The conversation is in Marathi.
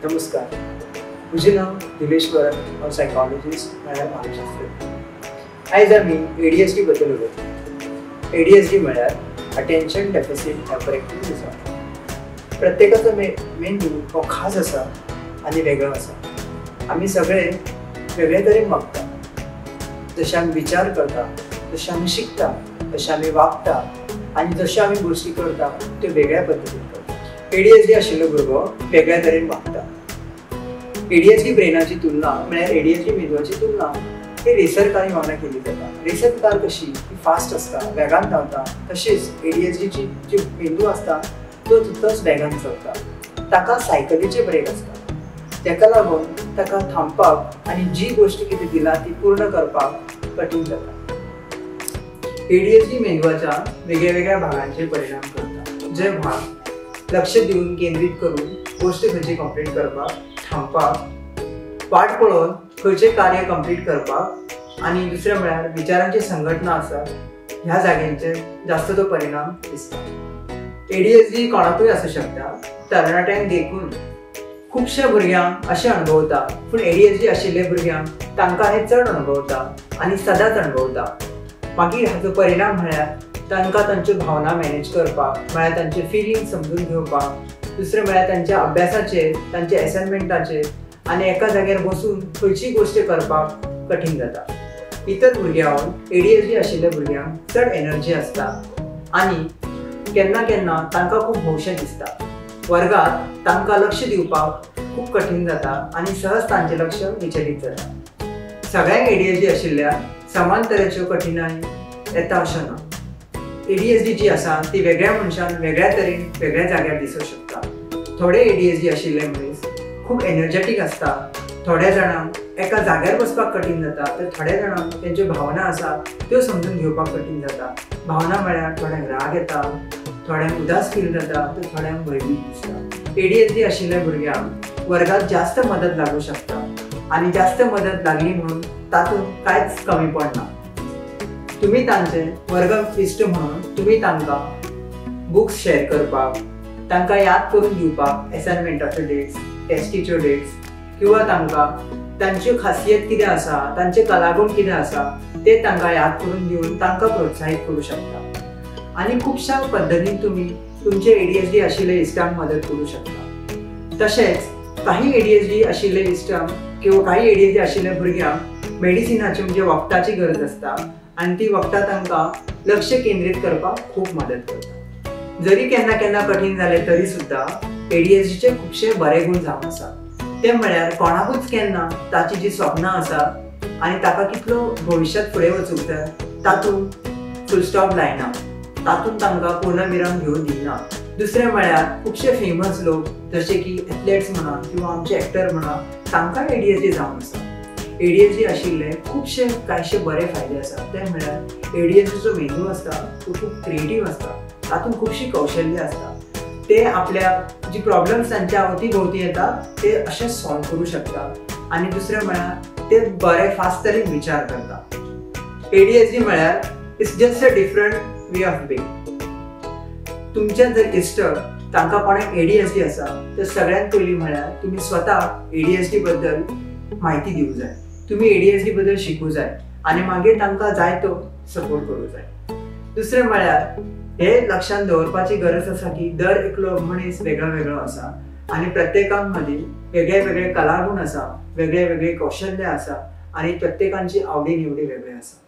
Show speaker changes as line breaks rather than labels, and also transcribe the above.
नमस्कार, मुझे नाव दिलेश वरन और सायकोलॉजिस्ट म्हळ्यार मानसशास्त्रज्ञ। आयज आमी ADHD बद्दल उलयतले। ADHD म्हळ्यार अटेन्शन डेफिसिट हायपरएक्टिव्ह डिसऑर्डर। प्रत्येकाचो मेंदू हो खास आसा आनी वेगळो आसा। आमी सगळे वेगळे तरेन वागता, जशे आमी विचार करता, जशे आमी शिकता, जशे आमी वागता आनी जशे आमी गोष्टी करता त्यो वेगळ्या पद्धतीन करता। ADHD आशिल्लो भुरगो वेगळ्या तरेन वागता। ADHD ब्रेनाची तुलना म्हळ्यार ADHD मेंदवाची तुलना ही रेसर कारी वांगडा केली जाता। रेसर कार कशी ती फास्ट आसता, वेगान धांवता, तशीच ADHD जी मेंदू आसता तो तितलोच वेगान चलता। ताका सायकलीचे ब्रेक आसता, तेका लागून ताका थांबपाक आनी जी गोष्ट कितें दिला ती पूर्ण करपाक कठीण जाता। ADHD मेंदवाच्या वेगळ्या भागांचेर परिणाम करता। जे भाग लक्ष दिवन केंद्रित करून गोष्ट खंयची कंप्लीट करपाक, थांबपाक, वाट पळोवन खंयचें कार्य कंप्लीट करपाक आनी दुसरें म्हळ्यार विचारांची संघटना आसा ह्या जाग्यांचेर जास्त तो परिणाम दिसता। ADHD कोणाकूय आसूं शकता, तरणाट्यांक देखून खुबशे भुरग्यांक अशें अणभवता, पूण ADHD आशिल्ले भुरग्यांक तांकां हें चड अणभवता आनी सदांच अणभवता। मागीर हाचो परिणाम म्हळ्यार तांकां तांच्यो भावना मॅनेज करपाक, म्हळ्यार तांचे फिलिंग समजून घेवपाक, दुसरें म्हळ्यार तांच्या अभ्यासाचेर, तांच्या एसायनमेंटाचेर आनी एका जाग्यार बसून खंयची गोष्ट करपाक कठीण जाता। इतर भुरग्यांक ADHD आशिल्ल्या भुरग्यांक चड एनर्जी आसता आनी केन्ना केन्ना तांकां खूब हौशें दिसता। वर्गांत तांकां लक्ष दिवपाक खूब कठीण जाता आनी सहज तांचें लक्ष विचलीत जाता। सगळ्यांक ADHD आशिल्ल्या समान तरेच्यो कठिनाई येता अशें ना। ADHD जी आसा ती वेगळ्या मनशान वेगळ्या तरेन वेगळ्या जाग्यार दिसूंक शकता। थोडे ADHD आशिल्ले मनीस खूब एनर्जेटीक आसता, थोड्या जाणांक एका जाग्यार बसपाक कठीण जाता, तर थोड्या जाणांक तेंच्यो भावना आसा त्यो समजून घेवपाक कठीण जाता। भावना म्हळ्यार थोड्यांक राग येता, थोड्यांक उदास फील जाता, तर थोड्यांक भयभीत दिसता। ADHD आशिल्ल्या भुरग्यांक वर्गात जास्त मदत लागू शकता आनी जास्त मदत लागली म्हणून तातूंत कांयच कमी पडना। तुम्ही तांचे वर्ग इश्ट म्हणून तुम्ही तांकां बुक्स शेअर करपाक, तांकां याद करून दिवपाक एसायनमेंटाच्यो डेट्स, टेस्टीच्यो डेट्स, किंवा तांकां तांच्यो खासियत कितें आसा, तांचे कलागूण कितें आसा ते तांकां याद करून दिवन तांकां प्रोत्साहीत करूं शकता। आनी खुबशा पद्दतीन तुम्ही तुमचे ADHD आशिल्ले इश्टांक मदत करूं शकता। तशेंच काही ADHD आशिल्ले इश्टांक किंवा काही ADHD आशिल्ल्या भुरग्यांक मेडिसिनाची म्हणजे वखदाची गरज आसता आनी ती वखदां तांकां लक्ष केंद्रीत करपाक खूब मदत करता। जरी केन्ना केन्ना कठीण जालें तरी सुद्दां ADHDचे खुबशे बरे गुण जावन आसा। ते म्हळ्यार कोणाकूच केन्ना ताची जी स्वप्नां आसा आनी ताका कितलो भविश्यांत फुडें वचूंक जाय तातूंत फुल स्टॉप लायना, तातूंत तांकां पूर्णविराम घेवन दिना। दुसरें म्हळ्यार खुबशे फेमस लोक जशे की एथलेट्स म्हणा किंवा आमचे एक्टर म्हणा तांकां ADHD जावन आसा। ADHD आशिल्ले खुबशे कांयशे बरे फायदे आसा, ते म्हळ्यार ADHD जो मेंदू आसता तो खूब क्रिएटीव आसता, तातूंत खुबशी कौशल्य आसता। ते आपल्या जी प्रॉब्लेम्स तांच्या अवती भोवती येता ते अशें सॉल्व करूं शकता आनी दुसरें म्हळ्यार ते बरे फास्ट तरेन विचार करता। ADHD म्हळ्यार it's just a different way of being. तुमचे जर इश्ट तांकां कोणाक ADHD आसा तर सगळ्यांत पयलीं म्हळ्यार तुमी स्वता ADHD बद्दल म्हायती दिवंक जाय, तुमी ADHD बद्दल शिकूं जाय आनी मागीर तांकां जाय तो सपोर्ट करूं जाय। दुसरें म्हळ्यार हे लक्षांत दवरपाची गरज आसा की दर एकलो मनीस वेगळो वेगळो आसा आनी प्रत्येकान मदीं वेगळे वेगळे कलागूण आसा, वेगळे वेगळे कौशल्य आसा आनी प्रत्येकांची आवडी निवडी वेगळी आसा।